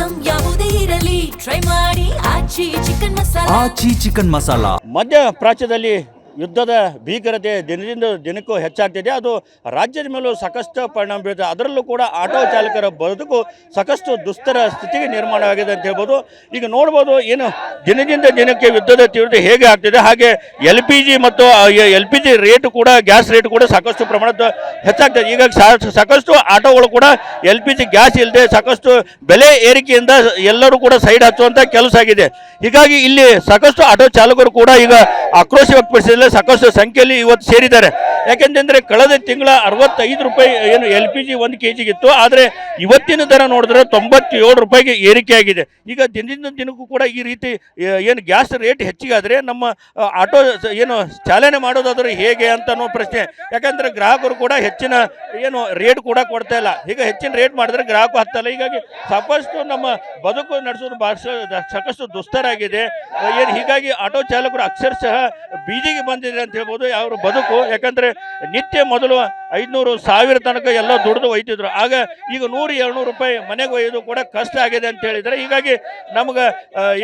Item ಯಾವುದೇ ಇರಲಿ try ಮಾಡಿ ಆಚಿ ಚಿಕನ್ ಮಸಾಲಾ. ಆಚಿ ಚಿಕನ್ ಮಸಾಲಾ. ಮಧ್ಯ ಪ್ರಾಚ್ಯದಲ್ಲಿ ಯುದ್ಧದ ಭೀಕರತೆ ದಿನದಿಂದ ದಿನಕ್ಕೂ ಹೆಚ್ಚಾಗ್ತಿದೆ. ಅದು ರಾಜ್ಯದ ಮೇಲೂ ಸಾಕಷ್ಟು ಪರಿಣಾಮ ಬೀರುತ್ತೆ. ಅದರಲ್ಲೂ ಕೂಡ ಆಟೋ ಚಾಲಕರ ಬದುಕು ಸಾಕಷ್ಟು ದುಸ್ತರ ಸ್ಥಿತಿಗೆ ನಿರ್ಮಾಣವಾಗಿದೆ ಅಂತ ಹೇಳ್ಬೋದು. ಈಗ ನೋಡ್ಬೋದು ಏನು ದಿನದಿಂದ ದಿನಕ್ಕೆ ಯುದ್ಧದ ತೀವ್ರತೆ ಹೇಗೆ ಆಗ್ತಿದೆ, ಹಾಗೆ LPG ಮತ್ತು LPG ರೇಟ್ ಕೂಡ, ಗ್ಯಾಸ್ ರೇಟ್ ಕೂಡ ಸಾಕಷ್ಟು ಪ್ರಮಾಣದ ಹೆಚ್ಚಾಗ್ತದೆ. ಈಗ ಸಾಕಷ್ಟು ಆಟೋಗಳು ಕೂಡ LPG ಗ್ಯಾಸ್ ಇಲ್ಲದೆ ಸಾಕಷ್ಟು ಬೆಲೆ ಏರಿಕೆಯಿಂದ ಎಲ್ಲರೂ ಕೂಡ ಸೈಡ್ ಹಚ್ಚುವಂಥ ಕೆಲಸ ಆಗಿದೆ. ಹೀಗಾಗಿ ಇಲ್ಲಿ ಸಾಕಷ್ಟು ಆಟೋ ಚಾಲಕರು ಕೂಡ ಈಗ ಆಕ್ರೋಶ ವ್ಯಕ್ತಪಡಿಸಿದ ಸಾಕಷ್ಟು ಸಂಖ್ಯೆಯಲ್ಲಿ ಇವತ್ತು ಸೇರಿದ್ದಾರೆ. ಯಾಕೆಂತಂದ್ರೆ ಕಳೆದ ತಿಂಗಳ 65 ರೂಪಾಯಿ ಏನು LPG 1 kg ಇತ್ತು, ಆದರೆ ಇವತ್ತಿನ ದರ ನೋಡಿದ್ರೆ 97 ರೂಪಾಯಿಗೆ ಏರಿಕೆ ಆಗಿದೆ. ಈಗ ದಿನದಿಂದ ದಿನಕ್ಕೂ ಕೂಡ ಈ ರೀತಿ ಏನು ಗ್ಯಾಸ್ ರೇಟ್ ಹೆಚ್ಚಿಗೆ ಆದರೆ ನಮ್ಮ ಆಟೋ ಏನು ಚಾಲನೆ ಮಾಡೋದಾದ್ರೆ ಹೇಗೆ ಅಂತ ಅನ್ನೋ ಪ್ರಶ್ನೆ. ಯಾಕಂದ್ರೆ ಗ್ರಾಹಕರು ಕೂಡ ಹೆಚ್ಚಿನ ಏನು ರೇಟ್ ಕೂಡ ಕೊಡ್ತಾ ಇಲ್ಲ. ಈಗ ಹೆಚ್ಚಿನ ರೇಟ್ ಮಾಡಿದ್ರೆ ಗ್ರಾಹಕ ಹತ್ತಲ್ಲ. ಹೀಗಾಗಿ ಸಾಕಷ್ಟು ನಮ್ಮ ಬದುಕು ನಡೆಸೋದು ಸಾಕಷ್ಟು ದುಸ್ತರಾಗಿದೆ ಏನು. ಹೀಗಾಗಿ ಆಟೋ ಚಾಲಕರು ಅಕ್ಷರಶಃ ಬೀದಿಗೆ ಬಂದಿದೆ ಅಂತ ಹೇಳ್ಬೋದು ಅವ್ರ ಬದುಕು. ಯಾಕಂದ್ರೆ ನಿತ್ಯ ಮೊದಲು 500 1000 ತನಕ ಎಲ್ಲ ದುಡಿದು ಒಯ್ತಿದ್ರು. ಆಗ ಈಗ 100-200 ರೂಪಾಯಿ ಮನೆಗೆ ಒಯ್ಯೋದು ಕೂಡ ಕಷ್ಟ ಆಗಿದೆ ಅಂತ ಹೇಳಿದರೆ. ಹೀಗಾಗಿ ನಮ್ಗೆ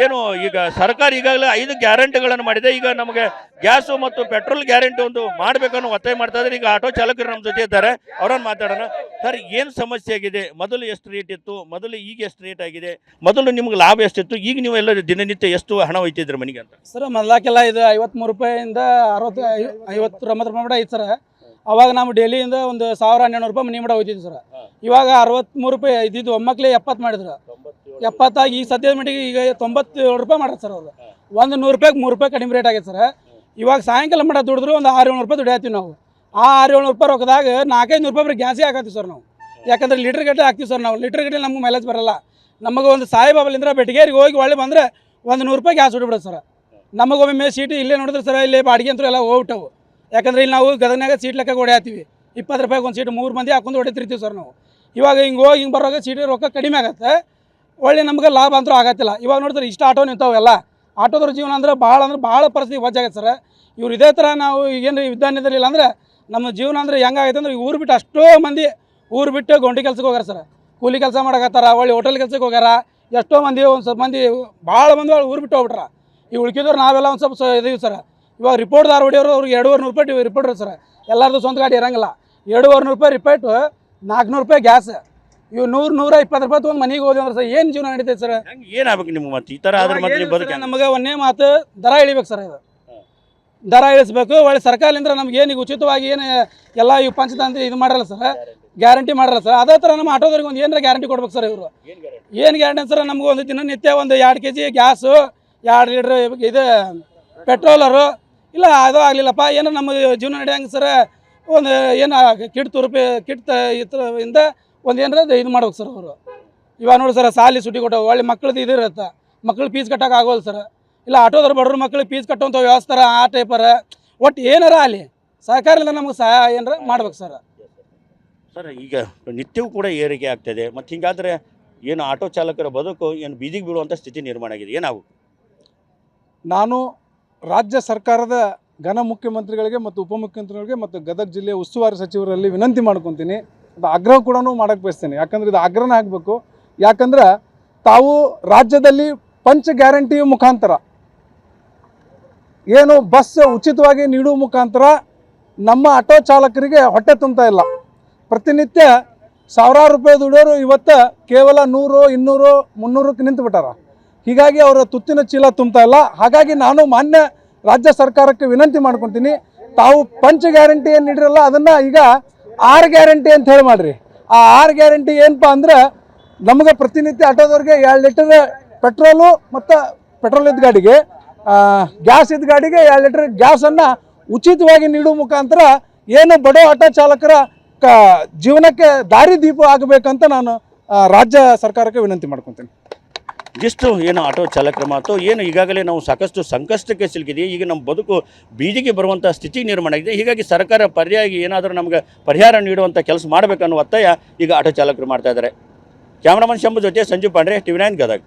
ಏನು ಈಗ ಸರ್ಕಾರ ಈಗಾಗಲೇ 5 ಗ್ಯಾರಂಟಿಗಳನ್ನು ಮಾಡಿದೆ. ಈಗ ನಮಗೆ ಗ್ಯಾಸು ಮತ್ತು ಪೆಟ್ರೋಲ್ ಗ್ಯಾರಂಟಿ ಒಂದು ಮಾಡಬೇಕನ್ನೋ ಒತ್ತಾಯ ಮಾಡ್ತಾ ಇದ್ದಾರೆ. ಈಗ ಆಟೋ ಚಾಲಕರು ನಮ್ಮ ಜೊತೆ ಇದ್ದಾರೆ, ಅವ್ರನ್ನ ಮಾತಾಡೋಣ. ಸರ್, ಏನು ಸಮಸ್ಯೆ ಆಗಿದೆ? ಮೊದಲು ಎಷ್ಟು ರೇಟ್ ಇತ್ತು, ಮೊದಲು ಈಗ ಎಷ್ಟು ರೇಟ್ ಆಗಿದೆ? ಮೊದಲು ನಿಮ್ಗೆ ಲಾಭ ಎಷ್ಟಿತ್ತು, ಈಗ ನೀವು ಎಲ್ಲ ದಿನನಿತ್ಯ ಎಷ್ಟು ಹಣ ಒಯ್ತಿದ್ರು ಮನೆಗೆ ಅಂತ? ಸರ್, ಮೊದಲಾಕೆಲ್ಲ ಇದು 53 ರೂಪಾಯಿಂದ 60-50 ರೂಪಾಯಿ ಐತೆ ಸರ್. ಅವಾಗ ನಾವು ಡೈಲಿಯಿಂದ ಒಂದು 1000-1200 ರೂಪಾಯಿ ಮನೆ ಮಡ ಹೋಗ್ತಿದ್ವಿ ಸರ್. ಇವಾಗ 63 ರೂಪಾಯಿ ಇದ್ದಿದ್ದು ಒಮ್ಮಕ್ಲೆ 70 ಮಾಡಿದ್ರು. 70 ಆಗಿ ಈ ಸದ್ಯದ ಮಟ್ಟಿಗೆ ಈಗ 97 ರೂಪಾಯಿ ಮಾಡ್ತಾರೆ ಸರ್. ಅವರು ಒಂದು 100 ರೂಪಾಯಿಗೆ 3 ರೂಪಾಯಿ ಕಡಿಮೆ ರೇಟ್ ಆಗೈತೆ ಸರ್. ಇವಾಗ ಸಾಯಂಕಾಲ ಮಡ ದುಡಿದ್ರು ಒಂದು 600-700 ರೂಪಾಯಿ ದುಡಿಯಾತೀವಿ ನಾವು. ಆ 600-700 ರೂಪಾಯಿ ರೊಕ್ಕದಾಗ 400-500 ರೂಪಾಯಿ ಬರೀ ಗ್ಯಾಸಿಗೆ ಹಾಕತ್ತೀವಿ ಸರ್ ನಾವು. ಯಾಕಂದ್ರೆ ಲೀಟ್ರ್ ಗಟ್ಟಲೆ ಹಾಕ್ತೀವಿ ಸರ್ ನಾವು. ಲೀಟ್ರ್ ಗಟ್ಟಲೆ ನಮ್ಗೆ ಮೈಲೇಜ್ ಬರಲ್ಲ. ನಮಗೆ ಒಂದು ಸಾಯಿಬಾಬಲಿಂದ ಬೆಟಗೇರಿಗೆ ಹೋಗಿ ಒಳ್ಳೆ ಬಂದರೆ ಒಂದು 100 ರೂಪಾಯಿ ಗ್ಯಾಸ್ ಹೊಡಿಬಿಡೋದು ಸರ್. ನಮಗೊಮ್ಮೆ ಸೀಟು ಇಲ್ಲೇ ನೋಡಿದ್ರೆ ಸರ್, ಇಲ್ಲಿ ಬಾಡಿಗೆ ಅಂತೂ ಎಲ್ಲ ಹೋಗ್ಬಿಟ್ಟವು. ಯಾಕಂದ್ರೆ ಇಲ್ಲಿ ನಾವು ಗದಗನಾಗ ಸೀಟ್ ಲೆಕ್ಕ ಹೊಡೆಯತ್ತೀವಿ. 20 ರೂಪಾಯಿಗೆ ಒಂದು ಸೀಟು 3 ಮಂದಿ ಹಾಕೊಂಡು ಹೊಡಿತಿರ್ತೀವಿ ಸರ್ ನಾವು. ಇವಾಗ ಹಿಂಗೆ ಹೋಗಿ ಹಿಂಗೆ ಬರೋವಾಗ ಸೀಟ್ ರೊಕ್ಕ ಕಡಿಮೆ ಆಗುತ್ತೆ, ಒಳ್ಳೆ ನಮ್ಗೆ ಲಾಭ ಅಂತೂ ಆಗತ್ತಿಲ್ಲ. ಇವಾಗ ನೋಡಿದ್ರೆ ಇಷ್ಟು ಆಟೋ ನಿಂತಾವೆಲ್ಲ. ಆಟೋದ್ರ ಜೀವನ ಅಂದ್ರೆ ಭಾಳ ಪರಿಸ್ಥಿತಿ ವಜ್ಜಾಗತ್ತೆ ಸರ್. ಇವ್ರು ಇದೇ ಥರ ನಾವು ಈಗೇನು ವಿಧಾನದಲ್ಲಿಲ್ಲ ಅಂದರೆ ನಮ್ಮ ಜೀವನ ಅಂದರೆ ಹೆಂಗಾಗೈತೆ ಅಂದ್ರೆ, ಊರು ಬಿಟ್ಟು ಅಷ್ಟೋ ಮಂದಿ ಊರು ಬಿಟ್ಟು ಗೌಂಡಿ ಕೆಲ್ಸಕ್ಕೆ ಹೋಗ್ಯಾರ ಸರ್. ಕೂಲಿ ಕೆಲಸ ಮಾಡಕತ್ತಾರ, ಒಳ್ಳೆ ಹೋಟೆಲ್ ಕೆಲಸಕ್ಕೆ ಹೋಗ್ಯಾರ. ಎಷ್ಟೋ ಮಂದಿ ಒಂದು ಸ್ವಲ್ಪ ಮಂದಿ ಭಾಳ ಮಂದಿ ಊರು ಬಿಟ್ಟು ಹೋಗ್ಬಿಟ್ರ. ಈ ಉಳ್ಕಿದವ್ರು ನಾವೆಲ್ಲ ಒಂದು ಸ್ವಲ್ಪ ಇದೀವಿ ಸರ್. ಇವಾಗ ರಿಪೋರ್ಟ್ದಾರ ಹೊಡಿಯೋರು ಅವ್ರಿಗೆ 200 ರೂಪಾಯಿ ರಿಪೋರ್ಟ್ ಸರ್. ಎಲ್ಲರದು ಸ್ವಂತ ಗಾಡಿ ಇರೋಂಗಿಲ್ಲ. 200 ರೂಪಾಯಿ ರಿಪೋರ್ಟು, 400 ರೂಪಾಯಿ ಗ್ಯಾಸ್. ಇವು 100-120 ರೂಪಾಯಿ ತೊಗೊಂಡು ಮನೆಗೆ ಹೋದ್ವಿ ಅಂದ್ರೆ ಸರ್ ಏನು ಜೀವನ ನಡೀತೈತೆ ಸರ್? ಏನಾಗಬೇಕು ನಿಮ್ಗೆ ಮತ್ತೆ ಈ ಥರ ಆದ್ರೆ ಮತ್ತೆ ಬದುಕು? ನಮಗೆ ಒಂದೇ ಮಾತು, ದರ ಇಳಿಬೇಕು ಸರ್. ಇದು ದರ ಇಳಿಸ್ಬೇಕು. ಒಳ್ಳೆ ಸರ್ಕಾರದಿಂದ ನಮ್ಗೆ ಏನು ಈಗ ಉಚಿತವಾಗಿ ಏನು ಎಲ್ಲ ಇವು ಪಂಚತಂತ್ರ ಇದು ಮಾಡಲ್ಲ ಸರ್, ಗ್ಯಾರಂಟಿ ಮಾಡಲ್ಲ ಸರ್. ಅದೇ ಥರ ನಮ್ಮ ಆಟೋದವ್ರಿಗೆ ಒಂದು ಏನಾರ ಗ್ಯಾರಂಟಿ ಕೊಡ್ಬೇಕು ಸರ್. ಇವರು ಏನು ಗ್ಯಾರಂಟಿ ಸರ್? ನಮ್ಗೆ ಒಂದು ದಿನನಿತ್ಯ ಒಂದು 2 kg ಗ್ಯಾಸು, 2 ಲೀಟ್ರ್ ಇದು ಪೆಟ್ರೋಲರು ಇಲ್ಲ. ಅದು ಆಗಲಿಲ್ಲಪ್ಪ ಏನೋ ನಮ್ಮ ಜೀವನ ನಡೆಯಂಗೆ ಸರ್. ಒಂದು ಏನು ಕಿಟ್ದಿಂದ ಒಂದು ಏನಾರ ಇದು ಮಾಡ್ಬೇಕು ಸರ್ ಅವರು. ಇವಾಗ ನೋಡಿ ಸರ್, ಸಾಲಿ ಸುಟ್ಟಿ ಕೊಟ್ಟು ಒಳ್ಳೆ ಮಕ್ಳದ್ದು ಇದು ಇರುತ್ತೆ, ಮಕ್ಳು ಫೀಸ್ ಕಟ್ಟೋಕೆ ಆಗೋಲ್ಲ ಸರ್. ಇಲ್ಲ ಆಟೋದವ್ರು ಬಡವ್ರ ಮಕ್ಳಿಗೆ ಫೀಸ್ ಕಟ್ಟುವಂಥ ವ್ಯವಸ್ಥೆ ಆ ಟೈಪರ ಒಟ್ಟು ಏನಾರ ಅಲ್ಲಿ ಸರ್ಕಾರದಿಂದ ನಮ್ಗೆ ಸಹಾಯ ಏನಾರ ಮಾಡ್ಬೇಕು ಸರ್. ಸರ್, ಈಗ ನಿತ್ಯವೂ ಕೂಡ ಏರಿಕೆ ಆಗ್ತದೆ. ಮತ್ತು ಹಿಂಗಾದರೆ ಏನು ಆಟೋ ಚಾಲಕರ ಬದುಕು ಏನು ಬೀದಿಗೆ ಬೀಳುವಂಥ ಸ್ಥಿತಿ ನಿರ್ಮಾಣ ಆಗಿದೆ, ಏನಾಗು? ನಾನು ರಾಜ್ಯ ಸರ್ಕಾರದ ಘನ ಮುಖ್ಯಮಂತ್ರಿಗಳಿಗೆ ಮತ್ತು ಉಪಮುಖ್ಯಮಂತ್ರಿಗಳಿಗೆ ಮತ್ತು ಗದಗ ಜಿಲ್ಲೆಯ ಉಸ್ತುವಾರಿ ಸಚಿವರಲ್ಲಿ ವಿನಂತಿ ಮಾಡ್ಕೊತೀನಿ. ಅದು ಆಗ್ರಹ ಕೂಡ ಮಾಡೋಕ್ಕೆ ಬಯಸ್ತೇನೆ. ಯಾಕಂದರೆ ಇದು ಆಗ್ರಹನೇ ಆಗಬೇಕು. ಯಾಕಂದ್ರೆ ತಾವು ರಾಜ್ಯದಲ್ಲಿ ಪಂಚ ಗ್ಯಾರಂಟಿ ಮುಖಾಂತರ ಏನು ಬಸ್ ಉಚಿತವಾಗಿ ನೀಡುವ ಮುಖಾಂತರ ನಮ್ಮ ಆಟೋ ಚಾಲಕರಿಗೆ ಹೊಟ್ಟೆ ತುಂಬ್ತಾ ಇಲ್ಲ. ಪ್ರತಿನಿತ್ಯ 1000 ರೂಪಾಯಿ ದುಡಿಯೋರು ಇವತ್ತು ಕೇವಲ 100, 200, 300ಕ್ಕೆ ನಿಂತು ಬಿಟ್ಟಾರ. ಹೀಗಾಗಿ ಅವರ ತುತ್ತಿನ ಚೀಲ ತುಂಬ್ತಾ ಇಲ್ಲ. ಹಾಗಾಗಿ ನಾನು ಮಾನ್ಯ ರಾಜ್ಯ ಸರ್ಕಾರಕ್ಕೆ ವಿನಂತಿ ಮಾಡ್ಕೊತೀನಿ, ತಾವು ಪಂಚ ಗ್ಯಾರಂಟಿ ಏನು ನೀಡಿರಲ್ಲ ಅದನ್ನು ಈಗ 6 ಗ್ಯಾರಂಟಿ ಅಂತ ಹೇಳಿ ಮಾಡಿರಿ. ಆ 6 ಗ್ಯಾರಂಟಿ ಏನಪ್ಪ ಅಂದ್ರೆ, ನಮಗೆ ಪ್ರತಿನಿತ್ಯ ಆಟೋದವ್ರಿಗೆ 2 ಲೀಟರ್ ಪೆಟ್ರೋಲು ಮತ್ತು ಪೆಟ್ರೋಲ್ ಇದ್ದ ಗಾಡಿಗೆ, ಗ್ಯಾಸ್ ಇದ್ದ ಗಾಡಿಗೆ 2 ಲೀಟರ್ ಗ್ಯಾಸನ್ನು ಉಚಿತವಾಗಿ ನೀಡುವ ಮುಖಾಂತರ ಏನು ಬಡ ಆಟೋ ಚಾಲಕರ ಜೀವನಕ್ಕೆ ದಾರಿ ದೀಪ ಆಗಬೇಕಂತ ನಾನು ರಾಜ್ಯ ಸರ್ಕಾರಕ್ಕೆ ವಿನಂತಿ ಮಾಡ್ಕೊತೀನಿ. ಇಷ್ಟು ಏನು ಆಟೋ ಚಾಲಕರ ಮಾತು. ಏನು ಈಗಾಗಲೇ ನಾವು ಸಾಕಷ್ಟು ಸಂಕಷ್ಟಕ್ಕೆ ಸಿಲುಕಿದೆ. ಈಗ ನಮ್ಮ ಬದುಕು ಬೀದಿಗೆ ಬರುವಂಥ ಸ್ಥಿತಿ ನಿರ್ಮಾಣ ಆಗಿದೆ. ಹೀಗಾಗಿ ಸರ್ಕಾರ ಪರ್ಯಾಯ ಏನಾದರೂ ನಮಗೆ ಪರಿಹಾರ ನೀಡುವಂಥ ಕೆಲಸ ಮಾಡಬೇಕನ್ನೋ ಒತ್ತಾಯ ಈಗ ಆಟೋ ಚಾಲಕರು ಮಾಡ್ತಾ ಇದ್ದಾರೆ. ಕ್ಯಾಮ್ರಾಮನ್ ಶಂಭು ಜೊತೆ ಸಂಜೀವ್ ಪಾಂಡ್ರೆ, TV9 ಗದಗ.